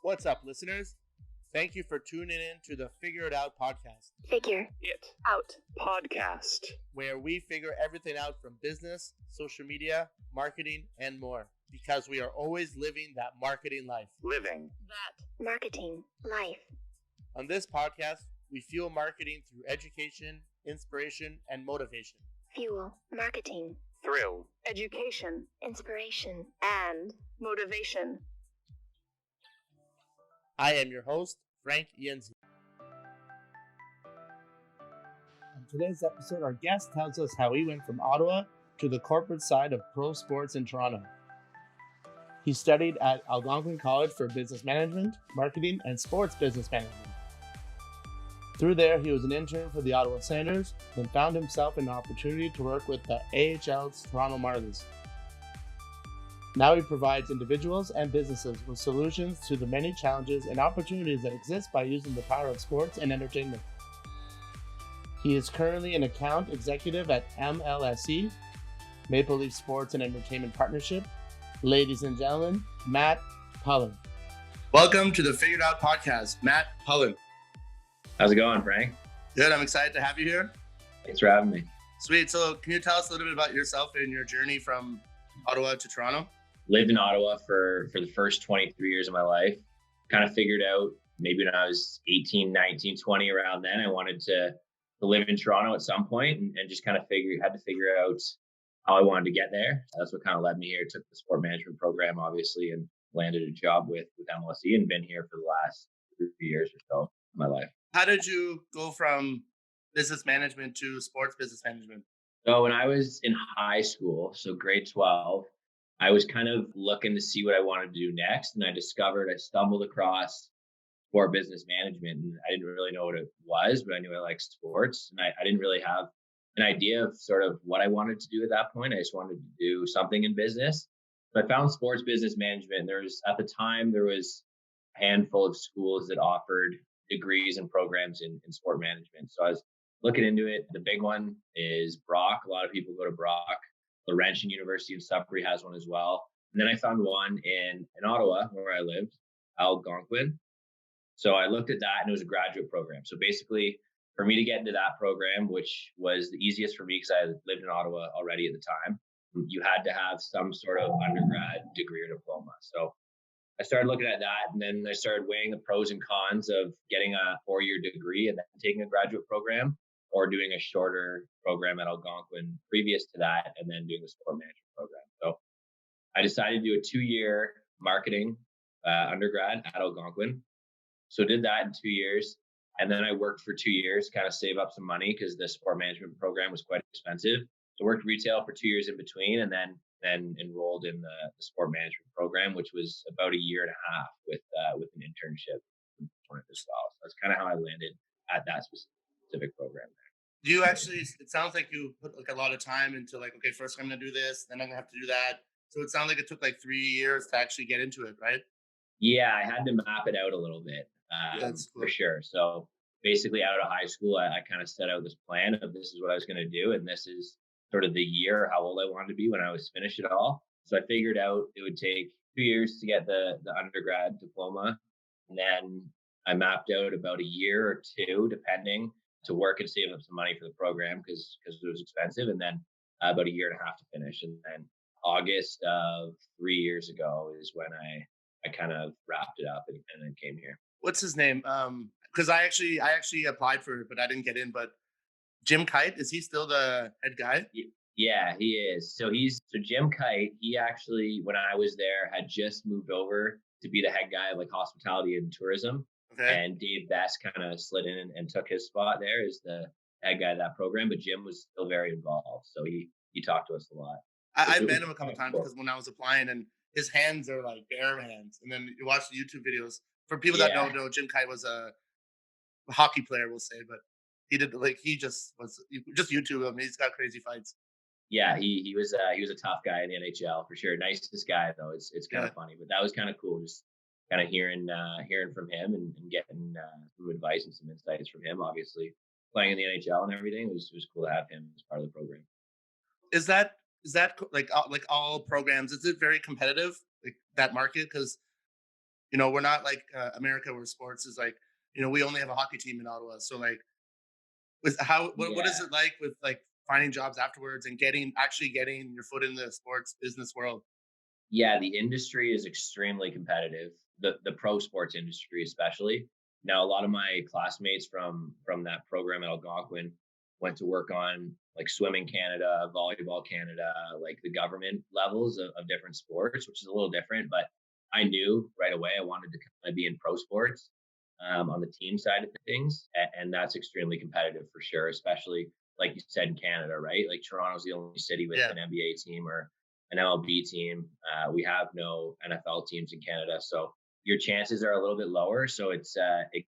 What's up, listeners? Thank you for tuning in to the Figure It Out podcast, Figure It out. podcast. where we figure everything out from business, social media, marketing, and more, because we are always living that marketing life. Living. That marketing life. On this podcast, we fuel marketing through education, inspiration, and motivation. Fuel marketing. Thrill. Education. Inspiration. And motivation. I am your host, Frank Yenzi. On today's episode, our guest tells us how he went from Ottawa to the corporate side of pro sports in Toronto. He studied at Algonquin College for business management, marketing, and sports business management. Through there, he was an intern for the Ottawa Senators, then found himself an opportunity to work with the AHL's Toronto Marlies. Now he provides individuals and businesses with solutions to the many challenges and opportunities that exist by using the power of sports and entertainment. He is currently an account executive at MLSE, Maple Leaf Sports and Entertainment Partnership. Ladies and gentlemen, Matt Pullen. Welcome to the Figured Out podcast, Matt Pullen. How's it going, Frank? Good, I'm excited to have you here. Thanks for having me. Sweet, so can you tell us a little bit about yourself and your journey from Ottawa to Toronto? Lived in Ottawa for the first 23 years of my life. Kind of figured out maybe when I was 18, 19, 20, around then, I wanted to live in Toronto at some point and just kind of had to figure out how I wanted to get there. That's what kind of led me here. Took the sport management program, obviously, and landed a job with MLSE and been here for the last 3 years or so of my life. How did you go from business management to sports business management? So when I was in high school, so grade 12, I was kind of looking to see what I wanted to do next. And I stumbled across sport business management. And I didn't really know what it was, but I knew I liked sports. And I didn't really have an idea of sort of what I wanted to do at that point. I just wanted to do something in business. So I found sports business management. At the time, there was a handful of schools that offered degrees and programs in sport management. So I was looking into it. The big one is Brock. A lot of people go to Brock. Laurentian University in Sudbury has one as well. And then I found one in Ottawa, where I lived, Algonquin. So I looked at that, and it was a graduate program. So basically, for me to get into that program, which was the easiest for me because I lived in Ottawa already at the time, you had to have some sort of undergrad degree or diploma. So I started looking at that, and then I started weighing the pros and cons of getting a 4-year degree and then taking a graduate program, or doing a shorter program at Algonquin previous to that, and then doing the sport management program. So I decided to do a 2-year marketing undergrad at Algonquin. So did that in 2 years. And then I worked for 2 years, kind of save up some money because the sport management program was quite expensive. So worked retail for 2 years in between, and then enrolled in the sport management program, which was about a year and a half with an internship component as well. So that's kind of how I landed at that specific program there. Do you actually, it sounds like you put like a lot of time into like, okay, first I'm going to do this, then I'm going to have to do that. So it sounds like it took like 3 years to actually get into it, right? Yeah, I had to map it out a little bit That's cool. for sure. So basically out of high school, I kind of set out this plan of this is what I was going to do. And this is sort of the year, how old I wanted to be when I was finished it all. So I figured out it would take 2 years to get the undergrad diploma. And then I mapped out about a year or two, depending, to work and save up some money for the program because it was expensive. And then about a year and a half to finish. And then August of 3 years ago is when I kind of wrapped it up and then came here. What's his name? Because I actually applied for it, but I didn't get in. But Jim Kite, is he still the head guy? Yeah, he is. So Jim Kite, he actually, when I was there, had just moved over to be the head guy of like hospitality and tourism. Okay. And Dave Best kind of slid in and took his spot there as the head guy of that program. But Jim was still very involved. So he talked to us a lot. I met him a couple times because when I was applying, and his hands are like bare hands. And then you watch the YouTube videos. For people that don't know, Jim Kite was a hockey player, we'll say, but he just YouTube him. He's got crazy fights. Yeah, he was a tough guy in the NHL for sure. Nicest guy though. It's kind of funny, but that was kind of cool. Just kind of hearing from him and getting some advice and some insights from him. Obviously, playing in the NHL and everything, it was cool to have him as part of the program. Is that like all programs? Is it very competitive, like that market? Because we're not like America where sports is like, we only have a hockey team in Ottawa. So like, with how what is Yeah. it like with like finding jobs afterwards and getting your foot in the sports business world? Yeah, the industry is extremely competitive. The pro sports industry, especially. Now, a lot of my classmates from that program at Algonquin went to work on like swimming Canada, volleyball Canada, like the government levels of different sports, which is a little different. But I knew right away I wanted to kind of be in pro sports on the team side of things, and that's extremely competitive for sure, especially like you said in Canada, right? Like Toronto's the only city with Yeah. an NBA team or an MLB team. We have no NFL teams in Canada, so your chances are a little bit lower. So it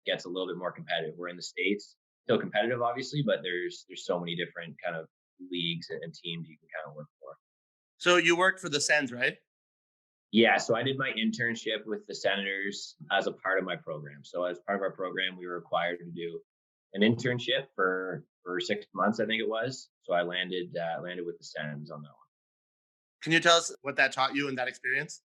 gets a little bit more competitive. We're in the states, still competitive, obviously, but there's so many different kind of leagues and teams you can kind of work for. So you worked for the Sens, right? Yeah, so I did my internship with the Senators as a part of my program. So as part of our program, we were required to do an internship for 6 months, I think it was. So I landed with the Sens on that one. Can you tell us what that taught you in that experience?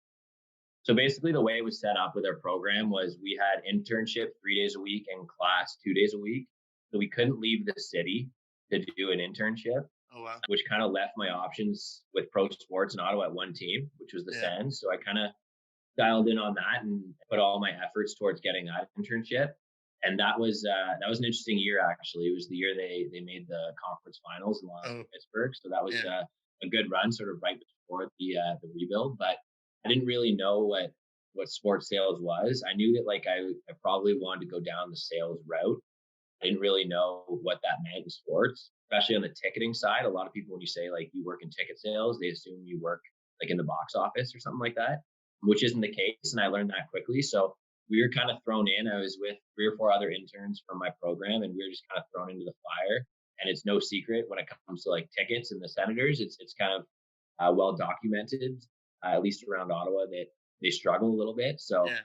So basically, the way it was set up with our program was we had internship 3 days a week and class 2 days a week. So we couldn't leave the city to do an internship, Oh wow. which kind of left my options with pro sports in Ottawa at one team, which was the Yeah. Sens. So I kind of dialed in on that and put all my efforts towards getting that internship. And that was an interesting year actually. It was the year they made the conference finals and lost Oh to Pittsburgh, so that was yeah. a good run, sort of right before the rebuild. But I didn't really know what sports sales was. I knew that like I probably wanted to go down the sales route. I didn't really know what that meant in sports, especially on the ticketing side. A lot of people, when you say like you work in ticket sales, they assume you work like in the box office or something like that, which isn't the case. And I learned that quickly. So we were kind of thrown in. I was with 3 or 4 other interns from my program, and we were just kind of thrown into the fire. And it's no secret when it comes to like tickets and the Senators, it's kind of well documented, at least around Ottawa, that they struggle a little bit. So Yeah.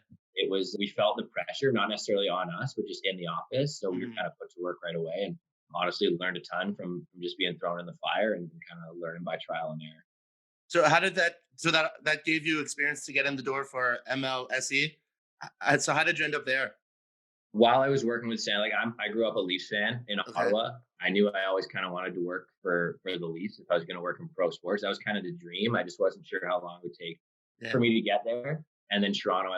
we felt the pressure, not necessarily on us, but just in the office. So we were Mhm. kind of put to work right away and honestly learned a ton from just being thrown in the fire and kind of learning by trial and error. So how did that? So that gave you experience to get in the door for MLSE. So how did you end up there? While I was working with Stan, like I grew up a Leafs fan in Okay. Ottawa. I knew I always kind of wanted to work for the Leafs if I was going to work in pro sports. That was kind of the dream. I just wasn't sure how long it would take Yeah. for me to get there. And then Toronto,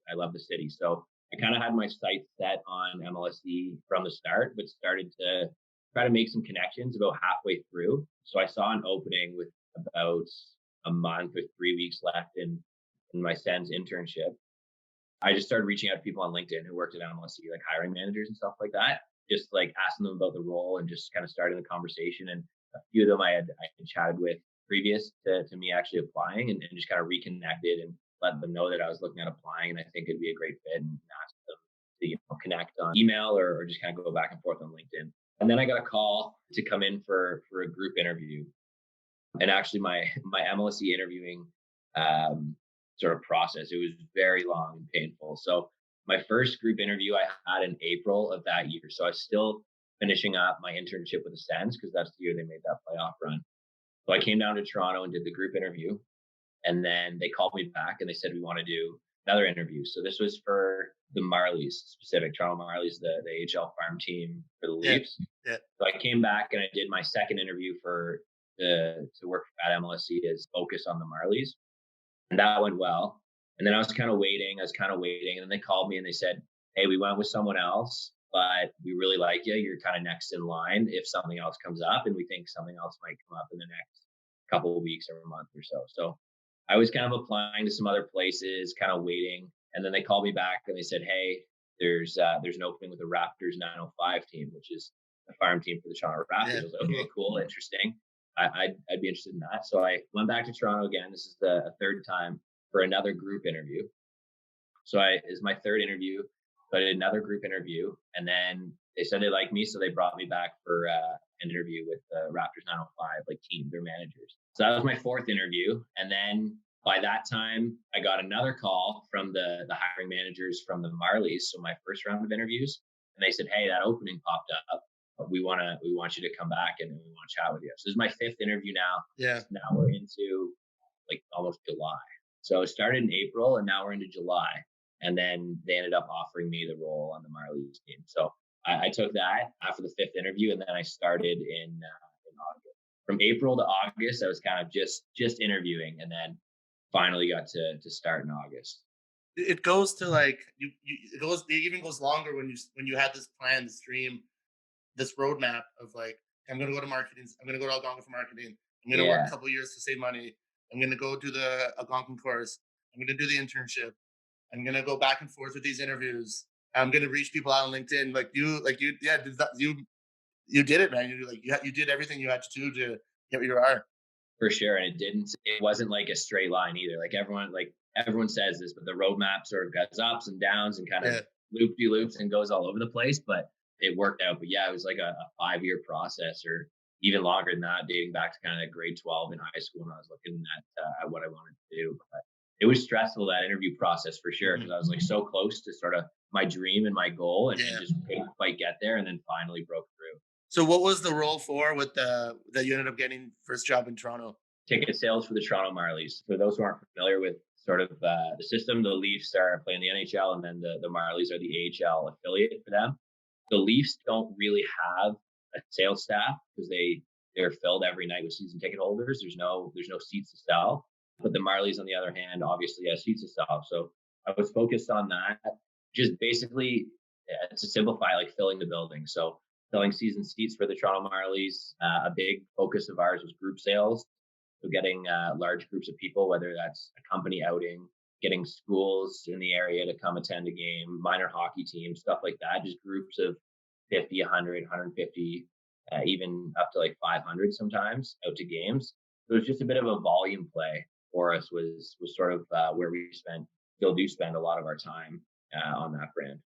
I loved the city. So I kind of had my sights set on MLSE from the start, but started to try to make some connections about halfway through. So I saw an opening with about a month or 3 weeks left in my Sens internship. I just started reaching out to people on LinkedIn who worked at MLSE, like hiring managers and stuff like that. Just like asking them about the role and just kind of starting the conversation. And a few of them I had chatted with previous to me actually applying and just kind of reconnected and let them know that I was looking at applying and I think it'd be a great fit and ask them to connect on email or just kind of go back and forth on LinkedIn. And then I got a call to come in for a group interview. And actually my MLSE interviewing um, sort of process, it was very long and painful. So my first group interview I had in April of that year. So I was still finishing up my internship with the Sens because that's the year they made that playoff run. So I came down to Toronto and did the group interview. And then they called me back and they said, we want to do another interview. So this was for the Marlies, specific Toronto Marlies, the AHL farm team for the Yeah. Leafs. Yeah. So I came back and I did my second interview to work at MLSE as focus on the Marlies. And that went well. And then I was kind of waiting. And then they called me and they said, hey, we went with someone else, but we really like you. You're kind of next in line if something else comes up. And we think something else might come up in the next couple of weeks or a month or so. So I was kind of applying to some other places, kind of waiting. And then they called me back and they said, hey, there's an opening with the Raptors 905 team, which is a farm team for the Toronto Raptors. Yeah. I was like, okay, cool, interesting. I'd be interested in that. So I went back to Toronto again. This is the third time for another group interview. So is my third interview. So I did another group interview, and then they said they liked me, so they brought me back for an interview with the Raptors 905, like team, their managers. So that was my fourth interview, and then by that time, I got another call from the hiring managers from the Marlies. So my first round of interviews, and they said, "Hey, that opening popped up. We want you to come back and we want to chat with you." So this is my fifth interview now. Yeah. Now we're into like almost July. So it started in April and now we're into July. And then they ended up offering me the role on the Marlies team. So I took that after the fifth interview, and then I started in August. From April to August, I was kind of just interviewing, and then finally got to start in August. It goes to like it even goes longer when you had this plan, this dream, this roadmap of like, I'm gonna go to marketing, I'm gonna go to Algonquin for marketing, I'm gonna work a Yeah, couple years to save money, I'm gonna go do the Algonquin course, I'm gonna do the internship, I'm gonna go back and forth with these interviews, I'm gonna reach people out on LinkedIn. Yeah, you did it, man. You did everything you had to do to get where you are. for sure. And it wasn't like a straight line either. Everyone says this, but the roadmap sort of goes ups and downs and kind of Yeah. loop de loops and goes all over the place. But it worked out. But yeah, it was like a 5 year process, or even longer than that, dating back to kind of grade 12 in high school when I was looking at what I wanted to do. But it was stressful, that interview process, for sure, Mhm. because I was like so close to sort of my dream and my goal, and Yeah. just couldn't quite get there, and then finally broke through. So what was the role for with the that you ended up getting first job in Toronto? Ticket sales for the Toronto Marlies. For those who aren't familiar with sort of the system, the Leafs are playing the NHL, and then the Marlies are the AHL affiliate for them. The Leafs don't really have a sales staff because they're filled every night with season ticket holders. There's no seats to sell. But the Marlies, on the other hand, obviously has seats to sell. So I was focused on that, just basically, to simplify, like filling the building. So selling season seats for the Toronto Marlies. A big focus of ours was group sales. So getting large groups of people, whether that's a company outing, getting schools in the area to come attend a game, minor hockey teams, stuff like that, just groups of 50, 100, 150, even up to like 500 sometimes out to games. So it was just a bit of a volume play for us, was sort of where we still do spend a lot of our time on that brand.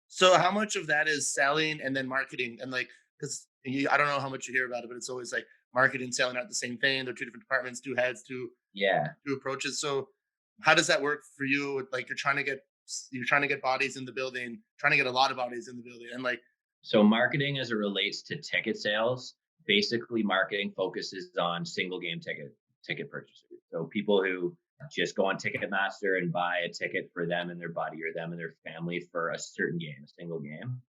So how much of that is selling and then marketing? And like, because I don't know how much you hear about it, but it's always like marketing, selling aren't the same thing. They're two different departments, two heads, Yeah. two approaches. So how does that work for you? Like you're trying to get bodies in the building, trying to get a lot of bodies in the building, and like, So marketing as it relates to ticket sales, basically marketing focuses on single game ticket purchasers. So people who just go on Ticketmaster and buy a ticket for them and their buddy, or them and their family, for a certain game, a single game.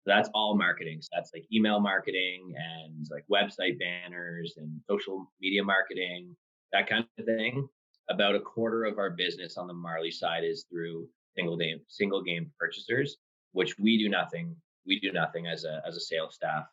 So that's all marketing. So that's like email marketing and like website banners and social media marketing, that kind of thing. About a quarter of our business on the Marley side is through single game purchasers, which we do nothing. We do nothing as a sales staff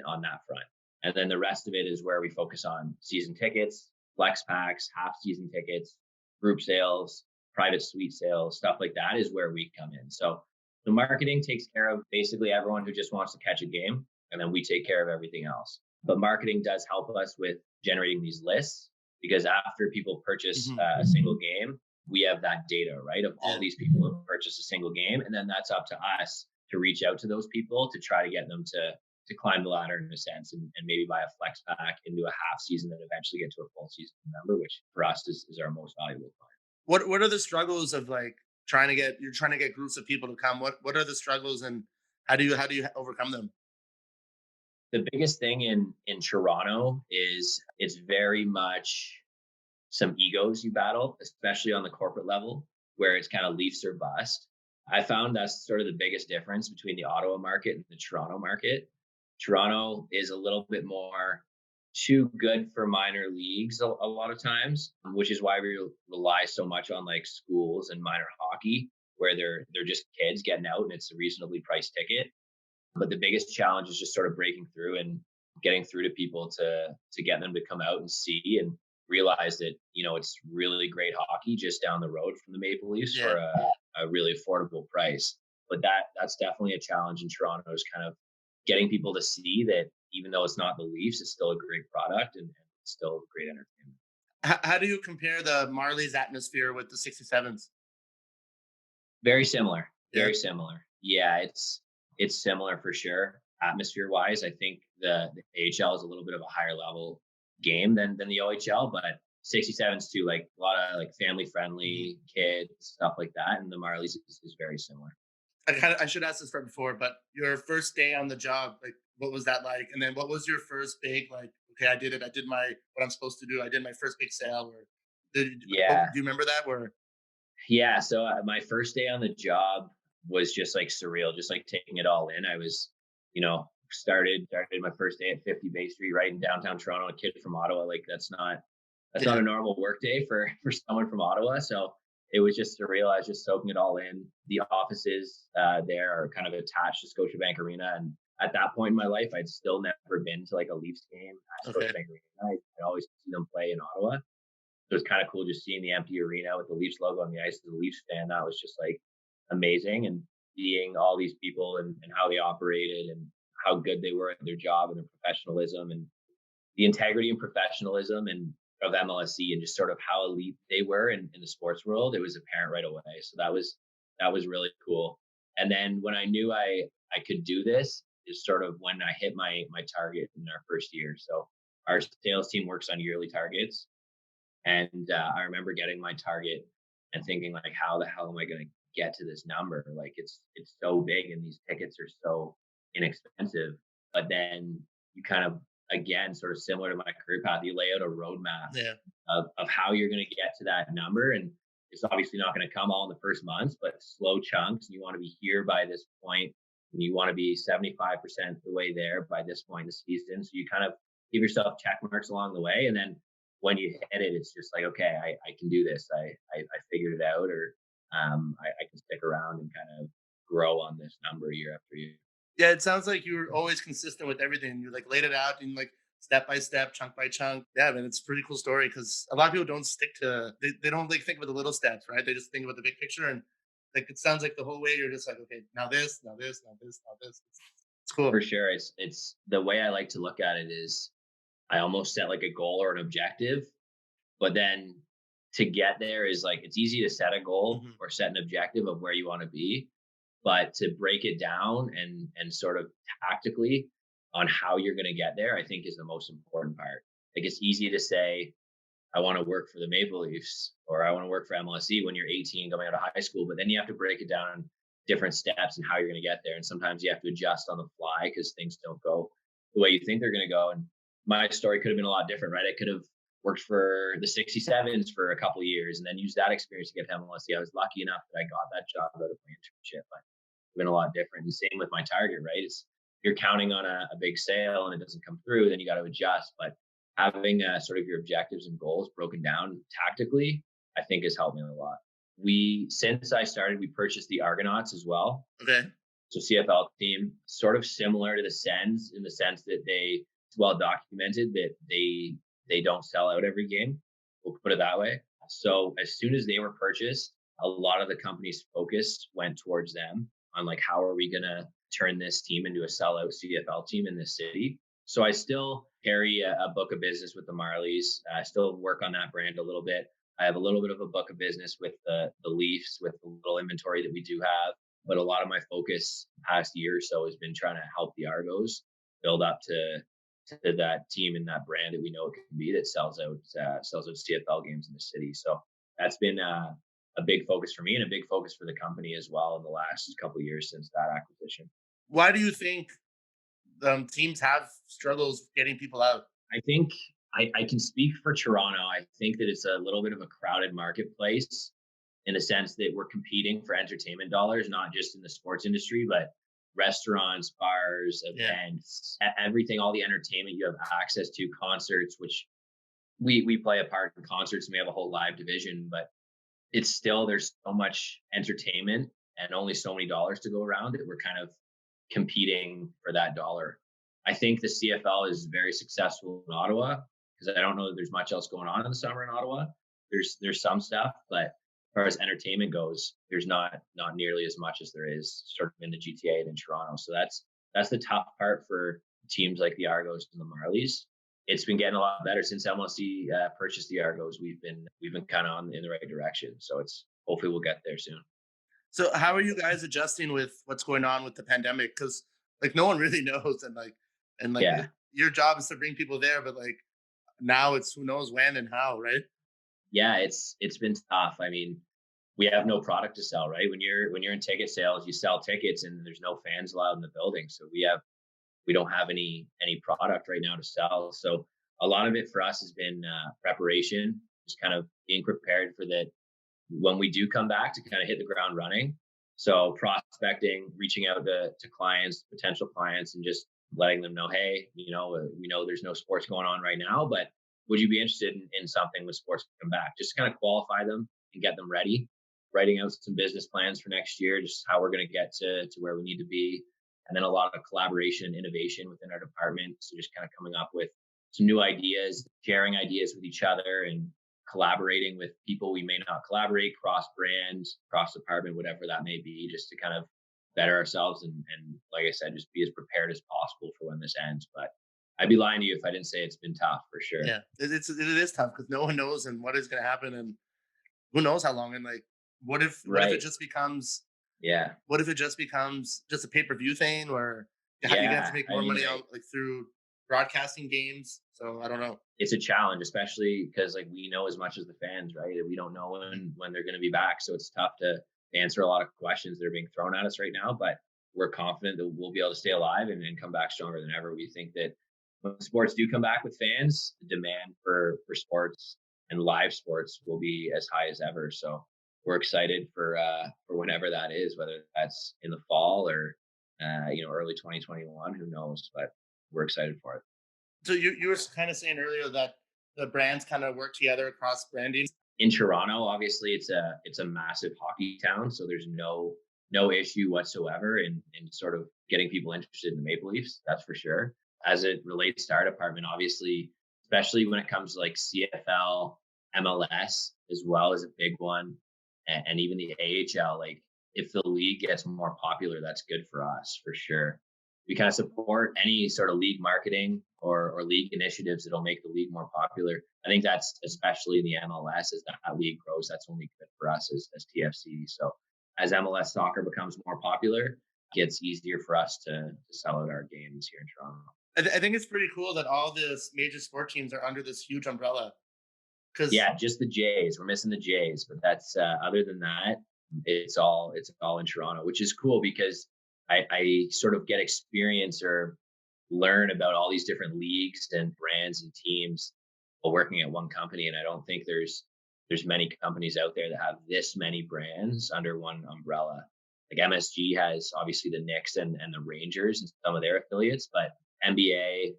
on that front. And then the rest of it is where we focus on season tickets, flex packs, half season tickets, group sales, private suite sales, stuff like that is where we come in. So the marketing takes care of basically everyone who just wants to catch a game, and then we take care of everything else. But marketing does help us with generating these lists, because after people purchase mhm, a single game, we have that data, right, of all yeah. these people who purchase a single game, and then that's up to us to reach out to those people to try to get them to climb the ladder in a sense, and maybe buy a flex pack into a half season, and eventually get to a full season member, which for us is our most valuable client. What are the struggles of like trying to get groups of people to come? What are the struggles, and how do you overcome them? The biggest thing in Toronto is it's very much some egos you battle, especially on the corporate level, where it's kind of Leafs or bust. I found that's sort of the biggest difference between the Ottawa market and the Toronto market. Toronto is a little bit more too good for minor leagues a lot of times, which is why we rely so much on like schools and minor hockey, where they're just kids getting out and it's a reasonably priced ticket. But the biggest challenge is just sort of breaking through and getting through to people to get them to come out and see and realize that it's really great hockey just down the road from the Maple Leafs Yeah. for a really affordable price. But that's definitely a challenge in Toronto, is kind of getting people to see that even though it's not the Leafs, it's still a great product, and it's still great entertainment. How do you compare the Marlies atmosphere with the 67s? Very similar. Yeah. Very similar. Yeah, it's similar for sure. Atmosphere wise, I think the AHL is a little bit of a higher level game than the OHL, but 67s too, like a lot of like family Mhm. friendly kids, stuff like that. And the Marlies is very similar. I should ask this right before, but your first day on the job, like what was that like? And then what was your first big like? Okay, I did it. I did my what I'm supposed to do. I did my first big sale. Or do Yeah. you remember that? Where Yeah. So my first day on the job was just like surreal, just like taking it all in. I was, started my first day at 50 Bay Street, right in downtown Toronto. A kid from Ottawa, like that's not Yeah. a normal work day for for someone from Ottawa. So it was just surreal. I was just soaking it all in. The offices there are kind of attached to Scotiabank Arena, and at that point in my life, I'd still never been to like a Leafs game at Okay. Scotiabank Arena. I always see them play in Ottawa. So it's kind of cool just seeing the empty arena with the Leafs logo on the ice as a Leafs fan. That was just like amazing. And seeing all these people and how they operated and how good they were at their job and their professionalism and the integrity and professionalism and of MLSE and just sort of how elite they were in the sports world, it was apparent right away. So that was really cool. And then when I knew I could do this is sort of when I hit my target in our first year. So our sales team works on yearly targets, and I remember getting my target and thinking like, how the hell am I going to get to this number? Like it's so big and these tickets are so inexpensive. But then you kind of again, sort of similar to my career path, you lay out a roadmap Yeah. of how you're going to get to that number. And it's obviously not going to come all in the first months, but slow chunks. And you want to be here by this point, and you want to be 75% the way there by this point in the season. So you kind of give yourself check marks along the way. And then when you hit it, it's just like, okay, I can do this. I figured it out, or I can stick around and kind of grow on this number year after year. Yeah, it sounds like you were always consistent with everything. You like laid it out and like step by step, chunk by chunk. Yeah, man, it's a pretty cool story because a lot of people don't stick to they don't like think about the little steps, right? They just think about the big picture and like it sounds like the whole way you're just like, okay, now this, now this, now this, now this. It's For cool. sure. It's the way I like to look at it is I almost set like a goal or an objective, but then to get there is like it's easy to set a goal Hmm. or set an objective of where you want to be, but to break it down and sort of tactically on how you're going to get there, I think is the most important part. Like it's easy to say I want to work for the Maple Leafs or I want to work for MLSE when you're 18 coming out of high school, but then you have to break it down in different steps and how you're going to get there. And sometimes you have to adjust on the fly because things don't go the way you think they're going to go. And my story could have been a lot different, right? I could have worked for the 67s for a couple of years and then used that experience to get to MLSE. I was lucky enough that I got that job out of my internship, but it's been a lot different. And same with my target, right? It's you're counting on a big sale and it doesn't come through, then you got to adjust. But having sort of your objectives and goals broken down tactically, I think has helped me a lot. Since I started, we purchased the Argonauts as well. Okay. So CFL team, sort of similar to the Sens in the sense that it's well documented that they don't sell out every game. We'll put it that way. So as soon as they were purchased, a lot of the company's focus went towards them on like how are we gonna turn this team into a sellout CFL team in this city. So I still carry a book of business with the Marlies. I still work on that brand a little bit. I have a little bit of a book of business with the Leafs with the little inventory that we do have. But a lot of my focus past year or so has been trying to help the Argos build up to that team and that brand that we know it can be that sells out CFL games in the city. So that's been a big focus for me and a big focus for the company as well in the last couple of years since that acquisition. Why do you think teams have struggles getting people out? I think I can speak for Toronto. I think that it's a little bit of a crowded marketplace in the sense that we're competing for entertainment dollars, not just in the sports industry, but restaurants, bars, Yeah. events, everything, all the entertainment you have access to, concerts, which we play a part in concerts and we have a whole live division, but it's still there's so much entertainment and only so many dollars to go around that we're kind of competing for that dollar. I think the CFL is very successful in Ottawa because I don't know that there's much else going on in the summer in Ottawa. There's some stuff, but as far as entertainment goes, there's not nearly as much as there is sort of in the GTA and in Toronto. So that's the tough part for teams like the Argos and the Marlies. It's been getting a lot better since MLSE purchased the Argos. We've been kind of on in the right direction. So it's hopefully we'll get there soon. So how are you guys adjusting with what's going on with the pandemic? Because like no one really knows, and like Yeah. your job is to bring people there, but like now it's who knows when and how, right? Yeah, it's been tough. I mean, we have no product to sell, right? When you're in ticket sales, you sell tickets and there's no fans allowed in the building. So we don't have any product right now to sell. So a lot of it for us has been preparation, just kind of being prepared for that when we do come back to kind of hit the ground running. So prospecting, reaching out to clients, potential clients, and just letting them know, hey, we know there's no sports going on right now, but would you be interested in something with sports come back? Just to kind of qualify them and get them ready, writing out some business plans for next year, just how we're going to get to where we need to be. And then a lot of collaboration and innovation within our department. So just kind of coming up with some new ideas, sharing ideas with each other, and collaborating with people we may not collaborate, cross brand, cross department, whatever that may be, just to kind of better ourselves and like I said, just be as prepared as possible for when this ends. But I'd be lying to you if I didn't say it's been tough for sure. Yeah, it is tough because no one knows and what is going to happen, and who knows how long. And like, what if it Right. just becomes Yeah. what if it just becomes just a pay-per-view thing, or you're gonna have to Yeah. make I more mean, money on like through broadcasting games? So I don't know. it's a challenge, especially because like we know as much as the fans, right? We don't know when they're going to be back, so it's tough to answer a lot of questions that are being thrown at us right now. But we're confident that we'll be able to stay alive and come back stronger than ever. We think that when sports do come back with fans, the demand for sports and live sports will be as high as ever. So we're excited for whenever that is, whether that's in the fall or early 2021. Who knows? But we're excited for it. So you were kind of saying earlier that the brands kind of work together across branding. In Toronto, obviously it's a massive hockey town, so there's no issue whatsoever in sort of getting people interested in the Maple Leafs. That's for sure. As it relates to our department, obviously, especially when it comes to like CFL, MLS as well as a big one, and even the AHL. Like if the league gets more popular, that's good for us for sure. We kind of support any sort of league marketing or league initiatives that'll make the league more popular. I think that's especially in the MLS as that league grows, that's only good for us as TFC. So as MLS soccer becomes more popular, it gets easier for us to sell out our games here in Toronto. I think it's pretty cool that all the major sport teams are under this huge umbrella. Because Yeah, just the Jays. We're missing the Jays, but that's other than that, it's all in Toronto, which is cool because I sort of get experience or learn about all these different leagues and brands and teams while working at one company. And I don't think there's many companies out there that have this many brands under one umbrella. Like MSG has obviously the Knicks and the Rangers and some of their affiliates, but NBA,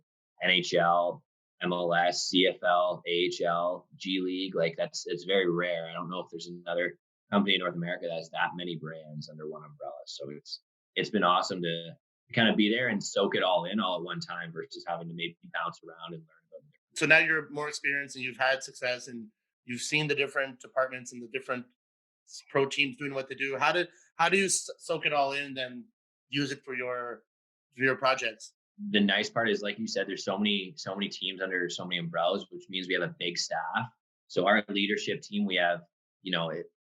NHL, MLS, CFL, AHL, G League, like it's very rare. I don't know if there's another company in North America that has that many brands under one umbrella. So it's been awesome to kind of be there and soak it all in all at one time versus having to maybe bounce around and learn about it. so now you're more experienced and you've had success and you've seen the different departments and the different pro teams doing what they do. How do you soak it all in and then use it for your projects? The nice part is, like you said, there's so many teams under so many umbrellas, which means we have a big staff. So our leadership team, we have,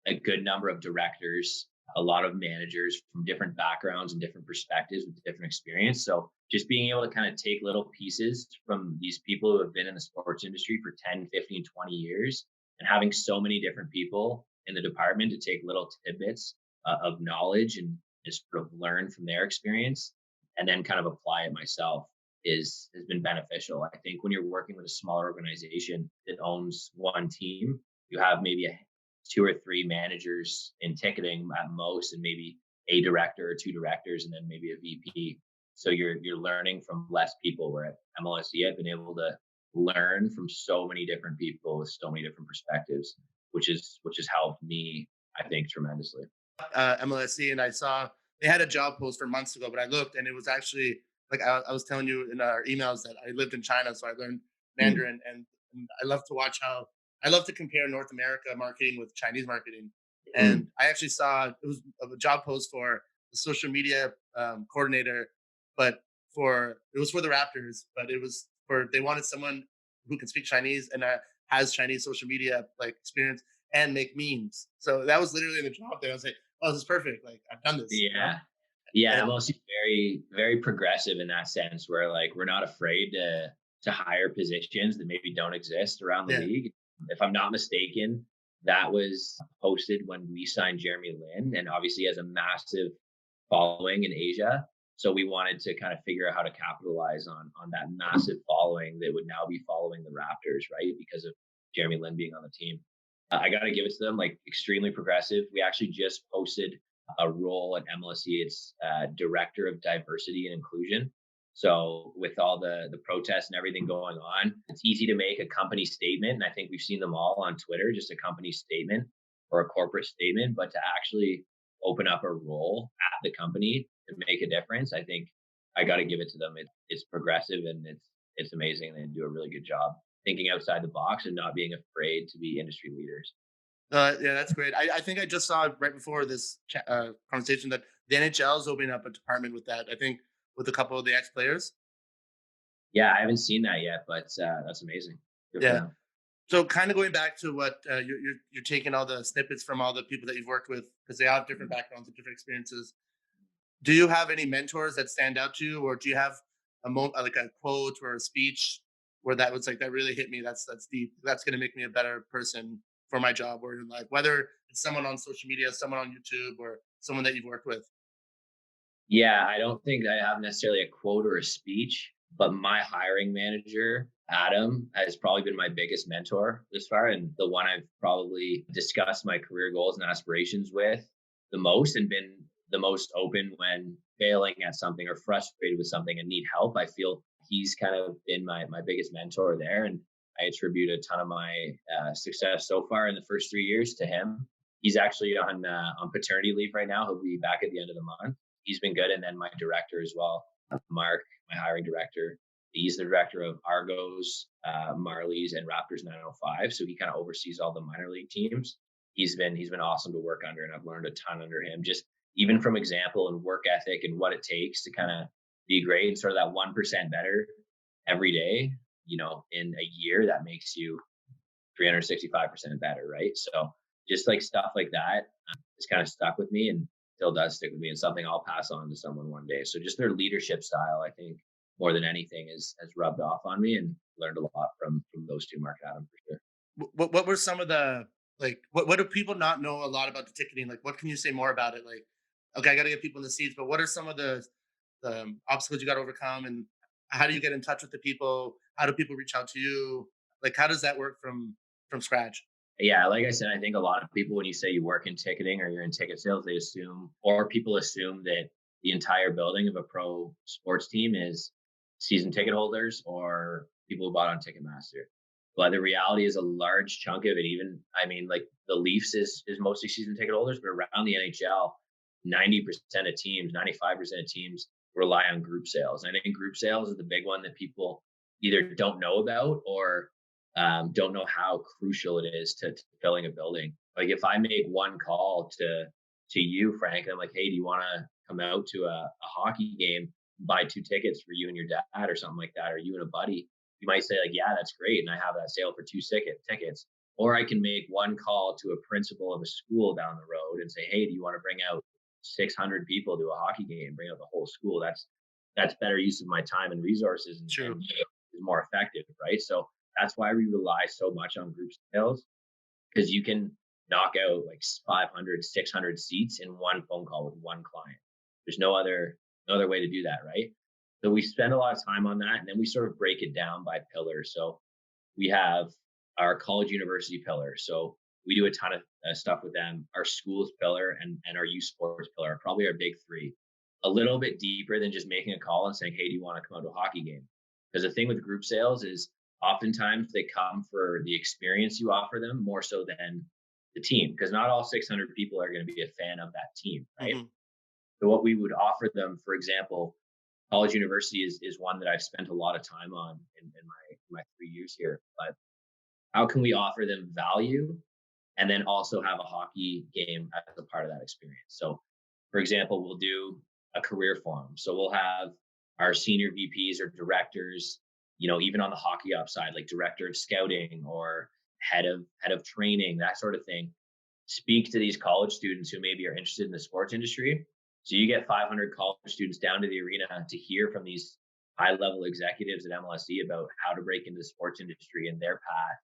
a good number of directors, a lot of managers from different backgrounds and different perspectives with different experience. So just being able to kind of take little pieces from these people who have been in the sports industry for 10, 15, 20 years and having so many different people in the department to take little tidbits of knowledge and just sort of learn from their experience and then kind of apply it myself has been beneficial. I think when you're working with a smaller organization that owns one team, you have maybe two or three managers in ticketing at most, and maybe a director or two directors, and then maybe a VP. So you're learning from less people. Where at MLSE, I've been able to learn from so many different people with so many different perspectives, which has helped me, I think, tremendously. MLSE, and I saw they had a job post for months ago, but I looked and it was actually like I was telling you in our emails that I lived in China, so I learned Mm. Mandarin, and I love to watch how I love to compare North America marketing with Chinese marketing. And Mm. I actually saw it was a job post for the social media coordinator, but for it was for the Raptors, but it was for they wanted someone who can speak Chinese and has Chinese social media like experience and make memes. So that was literally in the job there. I was like, oh, this is perfect. Like I've done this, you know? Yeah. Yeah, And MLC is very, very progressive in that sense, where like we're not afraid to hire positions that maybe don't exist around the yeah, league. If I'm not mistaken, that was posted when we signed Jeremy Lin, and obviously he has a massive following in Asia. So we wanted to kind of figure out how to capitalize on that massive following that would now be following the Raptors, right? Because of Jeremy Lin being on the team. I got to give it to them, like extremely progressive. We actually just posted a role at MLSE. It's Director of Diversity and Inclusion. So with all the protests and everything going on, it's easy to make a company statement. And I think we've seen them all on Twitter, just a company statement or a corporate statement, but to actually open up a role at the company to make a difference, I think I got to give it to them. It's progressive and it's amazing. They do a really good job thinking outside the box and not being afraid to be industry leaders. Yeah, that's great. I think I just saw right before this conversation that the NHL is opening up a department with that. I think with a couple of the ex players. Yeah, I haven't seen that yet, but that's amazing. Good for Yeah. them. So, kind of going back to what you're taking all the snippets from all the people that you've worked with because they have different backgrounds and different experiences. Do you have any mentors that stand out to you, or do you have like a quote or a speech where that was like that really hit me? That's deep. That's going to make me a better person for my job or in life. Whether it's someone on social media, someone on YouTube, or someone that you've worked with. Yeah, I don't think I have necessarily a quote or a speech, but my hiring manager, Adam, has probably been my biggest mentor this far and the one I've probably discussed my career goals and aspirations with the most and been the most open when failing at something or frustrated with something and need help. I feel he's kind of been my biggest mentor there. And I attribute a ton of my success so far in the first 3 years to him. He's actually on paternity leave right now. He'll be back at the end of the month. He's been good. And then my director as well, Mark, my hiring director. He's the director of Argos, Marlies, and Raptors 905. So he kind of oversees all the minor league teams. He's been awesome to work under, and I've learned a ton under him. Just even from example and work ethic and what it takes to kind of be great and sort of that 1% better every day. In a year that makes you 365% better, right? So just like stuff like that has kind of stuck with me and still does stick with me and something I'll pass on to someone one day. So just their leadership style, I think more than anything has rubbed off on me and learned a lot from those two, Mark and Adam, for sure. What were some of the like? What do people not know a lot about the ticketing? Like, what can you say more about it? Like, okay, I got to get people in the seats, but what are some of the obstacles you got to overcome, and how do you get in touch with the people? How do people reach out to you? Like, how does that work from scratch? Yeah, like I said, I think a lot of people, when you say you work in ticketing or you're in ticket sales, they assume, or people assume that the entire building of a pro sports team is season ticket holders or people who bought on Ticketmaster. But the reality is a large chunk of it, even, I mean, like the Leafs is mostly season ticket holders, but around the NHL, 90% of teams, 95% of teams rely on group sales. And I think group sales is the big one that people either don't know about or don't know how crucial it is to filling a building. Like if I make one call to you, Frank, I'm like, hey, do you want to come out to a hockey game, buy 2 tickets for you and your dad or something like that, or you and a buddy? You might say like, yeah, that's great, and I have that sale for 2 tickets. Or I can make one call to a principal of a school down the road and say, hey, do you want to bring out 600 people to a hockey game, bring out the whole school? That's better use of my time and resources and True. is more effective, right? So that's why we rely so much on group sales because you can knock out like 500, 600 seats in one phone call with one client. There's no other way to do that, right? So we spend a lot of time on that, and then we sort of break it down by pillars. So we have our college university pillar. So we do a ton of stuff with them. Our schools pillar and our youth sports pillar are probably our big three. A little bit deeper than just making a call and saying, hey, do you want to come out to a hockey game? Because the thing with group sales is oftentimes they come for the experience you offer them more so than the team, because not all 600 people are going to be a fan of that team, right? Hmm. So what we would offer them, for example, college university is one that I've spent a lot of time on in my 3 years here. But how can we offer them value and then also have a hockey game as a part of that experience? So, for example, we'll do a career forum. So we'll have our senior VPs or directors, even on the hockey ops side, like director of scouting or head of training, that sort of thing, speak to these college students who maybe are interested in the sports industry. So you get 500 college students down to the arena to hear from these high level executives at MLSE about how to break into the sports industry and their path.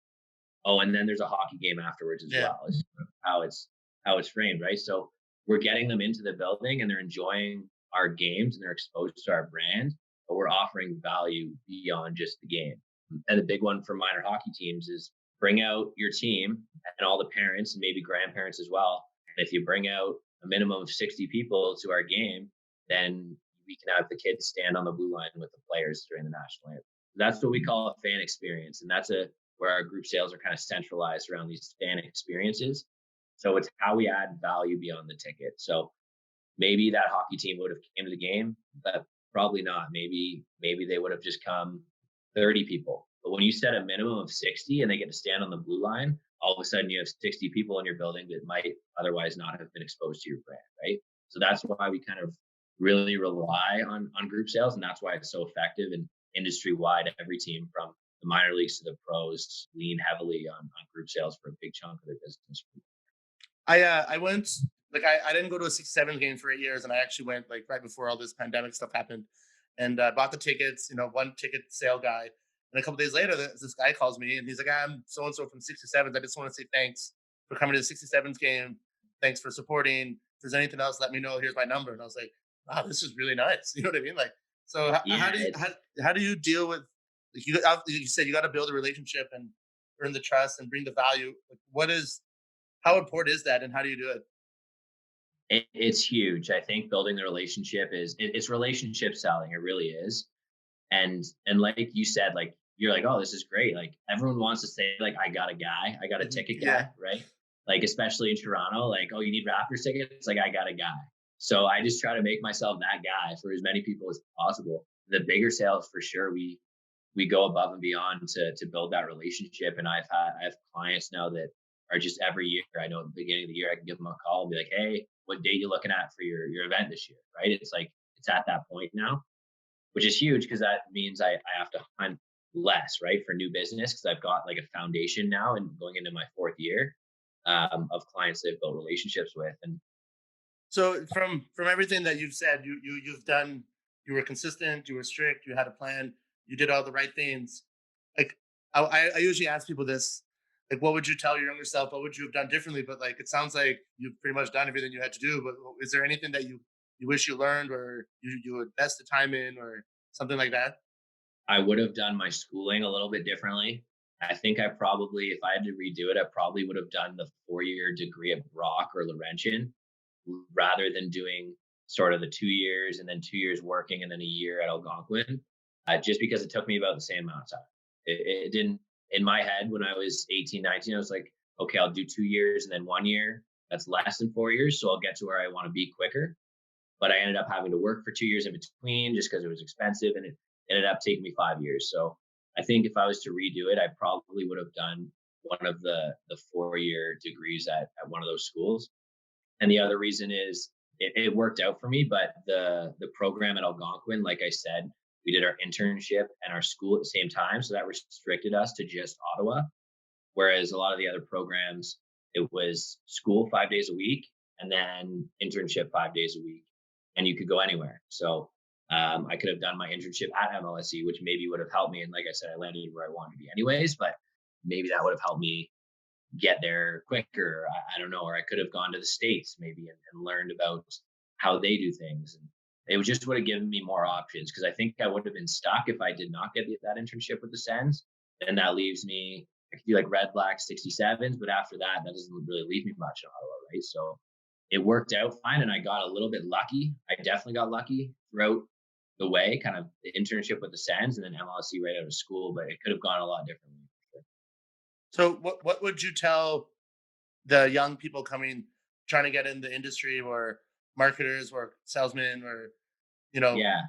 Oh, and then there's a hockey game afterwards as Yeah. well. Is how it's framed, right? So we're getting them into the building and they're enjoying our games and they're exposed to our brand, but we're offering value beyond just the game. And the big one for minor hockey teams is bring out your team and all the parents and maybe grandparents as well. And if you bring out a minimum of 60 people to our game, then we can have the kids stand on the blue line with the players during the national anthem. That's what we call a fan experience. And that's where our group sales are kind of centralized around these fan experiences. So it's how we add value beyond the ticket. So maybe that hockey team would have came to the game, but probably not. Maybe they would have just come 30 people. But when you set a minimum of 60 and they get to stand on the blue line, all of a sudden you have 60 people in your building that might otherwise not have been exposed to your brand, right? So that's why we kind of really rely on group sales, and that's why it's so effective. And industry wide, every team from the minor leagues to the pros lean heavily on group sales for a big chunk of their business. I went, like, I didn't go to a 67 game for 8 years, and I actually went like right before all this pandemic stuff happened, and bought the tickets. One ticket sale guy, and a couple days later, this guy calls me and he's like, "I'm so and so from 67s. I just want to say thanks for coming to the 67s game. Thanks for supporting. If there's anything else, let me know. Here's my number." And I was like, "Wow, this is really nice." You know what I mean? Like, so how Yeah, do you how do you deal with, like, you said you got to build a relationship and earn the trust and bring the value. Like, how important is that, and how do you do it? it's huge. I think building the relationship it's relationship selling. It really is. And like you said, like you're like, oh, this is great. Like everyone wants to say, like, I got a guy, I got a ticket Yeah. guy, right? Like especially in Toronto, like, oh, you need Raptors tickets? It's like I got a guy. So I just try to make myself that guy for as many people as possible. The bigger sales for sure, we go above and beyond to build that relationship. And I have clients now that are just every year. I know at the beginning of the year I can give them a call and be like, hey, what date you looking at for your event this year? Right. It's like it's at that point now, which is huge because that means I have to hunt less, right, for new business because I've got like a foundation now and going into my fourth year of clients that I've built relationships with. And So from everything that you've said, you've done. You were consistent. You were strict. You had a plan. You did all the right things. Like, I usually ask people this, like, what would you tell your younger self? What would you have done differently? But like, it sounds like you've pretty much done everything you had to do. But is there anything that you wish you learned, or you would invest the time in, or something like that? I would have done my schooling a little bit differently. I think I probably, if I had to redo it, I probably would have done the 4 year degree at Brock or Laurentian rather than doing sort of the 2 years and then 2 years working and then a year at Algonquin, just because it took me about the same amount of time. It didn't, in my head, when I was 18, 19, I was like, okay, I'll do 2 years and then 1 year. That's less than 4 years. So I'll get to where I want to be quicker. But I ended up having to work for 2 years in between just because it was expensive and it ended up taking me 5 years. So I think if I was to redo it, I probably would have done one of the 4 year degrees at one of those schools. And the other reason is it worked out for me, but the program at Algonquin, like I said, we did our internship and our school at the same time. So that restricted us to just Ottawa. Whereas a lot of the other programs, it was school 5 days a week and then internship 5 days a week. And you could go anywhere. So I could have done my internship at MLSE, which maybe would have helped me. And like I said, I landed where I wanted to be anyways, but maybe that would have helped me get there quicker. I don't know. Or I could have gone to the States maybe and learned about how they do things. And it just would have given me more options because I think I would have been stuck if I did not get that internship with the Sens. Then that leaves me, I could do like red, black, 67s, but after that, that doesn't really leave me much in Ottawa, right? So it worked out fine and I got a little bit lucky. I definitely got lucky throughout the way, kind of the internship with the Sens and then MLSE right out of school, but it could have gone a lot differently. So what would you tell the young people trying to get in the industry, or marketers or salesmen, or you know Yeah.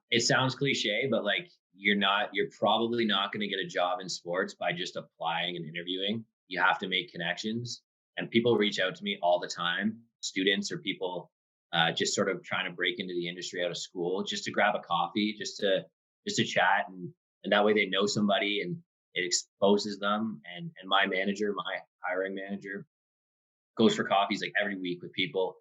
It sounds cliche, but like you're probably not going to get a job in sports by just applying and interviewing. You have to make connections. And people reach out to me all the time, students or people just sort of trying to break into the industry out of school, just to grab a coffee, just to chat. And that way they know somebody and it exposes them. And my manager, my hiring manager, goes for coffees like every week with people,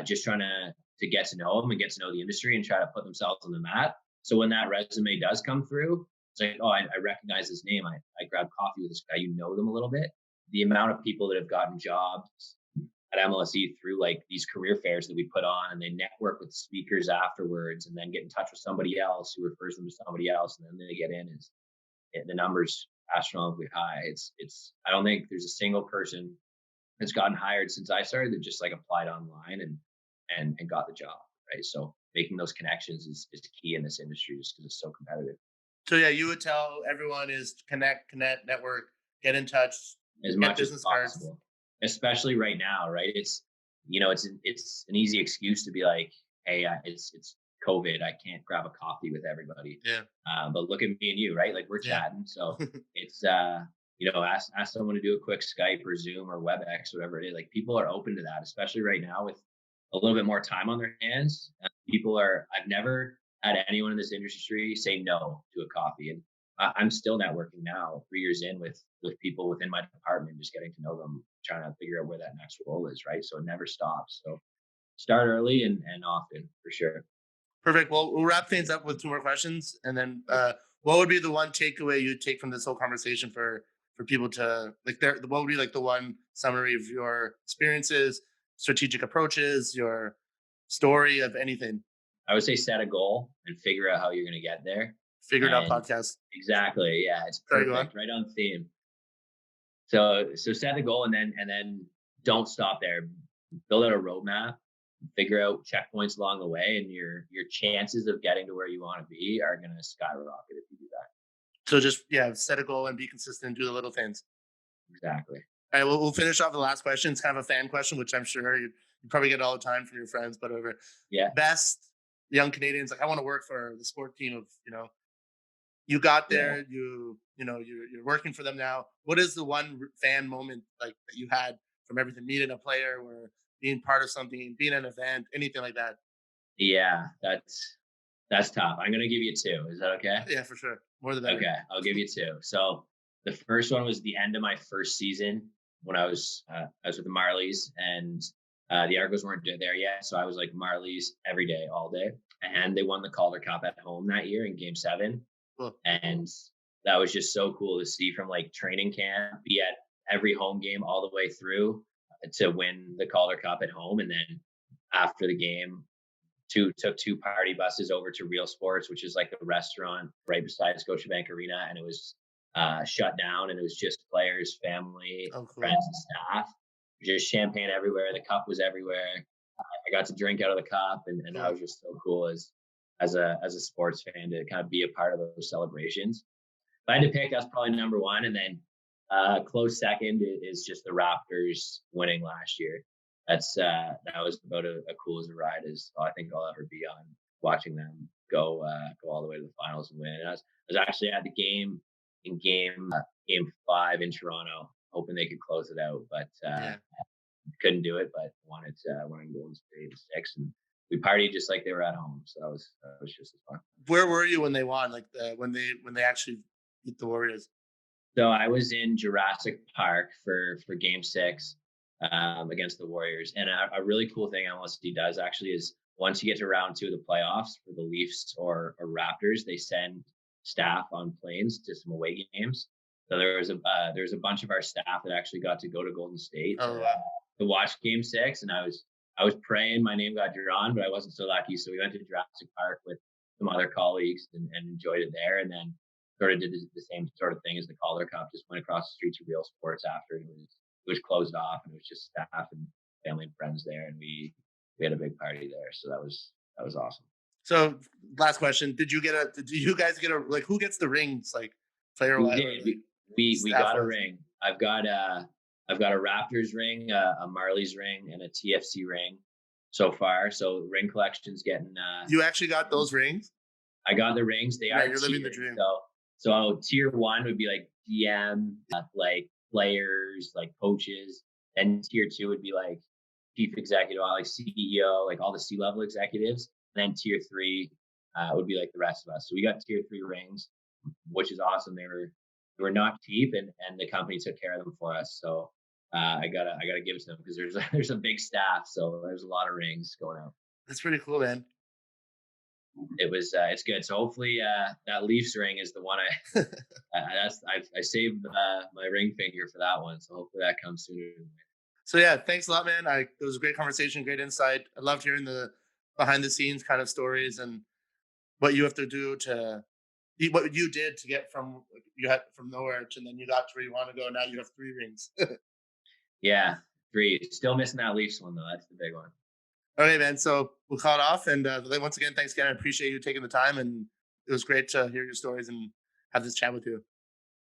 just trying to get to know them and get to know the industry and try to put themselves on the map. So when that resume does come through, it's like, oh, I recognize this name. I grabbed coffee with this guy. You know them a little bit. The amount of people that have gotten jobs at MLSE through like these career fairs that we put on, and they network with speakers afterwards, and then get in touch with somebody else who refers them to somebody else, and then they get in. Is the numbers astronomically high. It's I don't think there's a single person that's gotten hired since I started that just like applied online and got the job, right? So making those connections is key in this industry just because it's so competitive. So yeah, you would tell everyone is connect, network, get in touch, As get much as business cards. possible, especially right now, right? It's an easy excuse to be like, hey, it's COVID, I can't grab a coffee with everybody. Yeah, But look at me and you, right? Like we're yeah, chatting, so it's ask someone to do a quick Skype or Zoom or WebEx, whatever it is. Like people are open to that, especially right now with a little bit more time on their hands. People are. I've never had anyone in this industry say no to a coffee, and I'm still networking now, 3 years in with people within my department, just getting to know them, trying to figure out where that next role is, right? So it never stops. So start early and often for sure. perfect. Well, we'll wrap things up with two more questions, and then what would be the one takeaway you'd take from this whole conversation for people to like? What would be like the one summary of your experiences, strategic approaches, your story of anything? I would say set a goal and figure out how you're going to get there. Figure it out And podcast. exactly, yeah, it's Sorry, go on. perfect, right on theme. So set the goal and then don't stop there. Build out a roadmap, figure out checkpoints along the way, and your chances of getting to where you want to be are going to skyrocket if you do that. So just yeah, set a goal and be consistent. Do the little things. Exactly. All right, we'll finish off the last question. It's kind of a fan question, which I'm sure you probably get all the time from your friends, but whatever. Yeah. Best young Canadians, like I want to work for the sport team of, you got Yeah. there, you're working for them now. What is the one fan moment like that you had from everything, meeting a player or being part of something, being at an event, anything like that? Yeah, that's tough. I'm gonna give you two. Is that okay? Yeah, for sure. More the better. Okay, I'll give you two. So the first one was the end of my first season when I was with the Marlies, and the Argos weren't there yet. So I was like Marlies every day, all day, and they won the Calder Cup at home that year in Game 7, Cool. and that was just so cool to see from like training camp, be at every home game all the way through to win the Calder Cup at home, and then after the game took two party buses over to Real Sports, which is like the restaurant right beside Scotiabank Arena, and it was shut down, and it was just players, family, Oh, cool. friends, and staff. Just champagne everywhere. The cup was everywhere. I got to drink out of the cup, and that Cool. was just so cool as a sports fan to kind of be a part of those celebrations. If I had to pick, that's probably number one, and then close second is just the Raptors winning last year. That was about as cool as a ride as I think I'll ever be on, watching them go all the way to the finals and win. And I was actually at the game in game 5 in Toronto, hoping they could close it out, but Yeah. couldn't do it. But wanted to go in State 6, and we partied just like they were at home. So that was just as fun. Where were you when they won? Like when they actually beat the Warriors? So I was in Jurassic Park for Game 6 against the Warriors, and a really cool thing MLSE does actually is once you get to round 2 of the playoffs for the Leafs or Raptors, they send staff on planes to some away games. So there was a bunch of our staff that actually got to go to Golden State Oh, wow. to watch Game 6, and I was praying my name got drawn, but I wasn't so lucky. So we went to Jurassic Park with some other colleagues and enjoyed it there, and then sort of did the same sort of thing as the Calder Cup. Just went across the street to Real Sports after, and it was closed off, and it was just staff and family and friends there, and we had a big party there. So that was awesome. So last question: Did you guys get a like? Who gets the rings? Like player We wise? did. We got a ring. I've got a Raptors ring, a Marlies ring, and a TFC ring so far. So ring collection's getting. You actually got those rings? I got the rings. They Yeah, are you're living the tiered. dream. So tier 1 would be like GM, like players, like coaches. And tier 2 would be like chief executive, like CEO, like all the C-level executives. And then tier 3 would be like the rest of us. So we got tier 3 rings, which is awesome. They were not cheap, and the company took care of them for us. So I gotta give it to them because there's a big staff, so there's a lot of rings going out. That's pretty cool, man. It's good. So hopefully that Leafs ring is the one I saved my ring finger for that one. So hopefully that comes sooner than later. So yeah, thanks a lot, man. It was a great conversation, great insight. I loved hearing the behind the scenes kind of stories and what you have to do to what you did to get from you had from nowhere to then you got to where you want to go. Now you have 3 rings. Yeah, 3. Still missing that Leafs one though. That's the big one. Okay, man. So we'll call it off. And once again, thanks again. I appreciate you taking the time, and it was great to hear your stories and have this chat with you.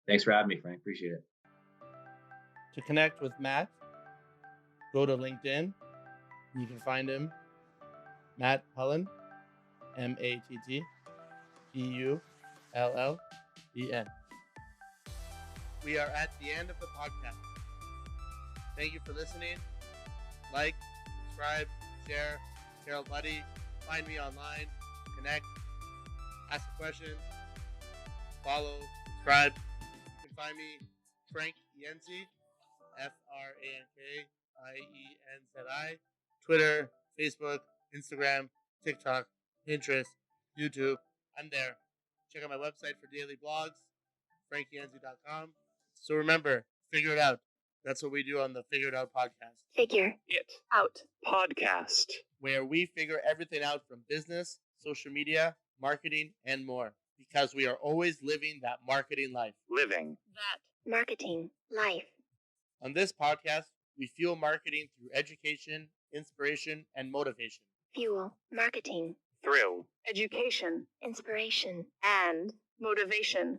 Thanks for having me, Frank. Appreciate it. To connect with Matt, go to LinkedIn. You can find him, Matt Pullen, MattPullen. We are at the end of the podcast. Thank you for listening. Like, subscribe, share, tell a buddy, find me online, connect, ask a question, follow, subscribe. You can find me, Frank Yenzi, FrankIenzi, Twitter, Facebook, Instagram, TikTok, Pinterest, YouTube. I'm there. Check out my website for daily blogs, frankyenzi.com. So remember, figure it out. That's what we do on the Figure It Out podcast. Figure It out. Podcast. Where we figure everything out from business, social media, marketing, and more. Because we are always living that marketing life. Living. That. Marketing. Life. On this podcast, we fuel marketing through education, inspiration, and motivation. Fuel. Marketing. Thrill. Education. Inspiration. And motivation.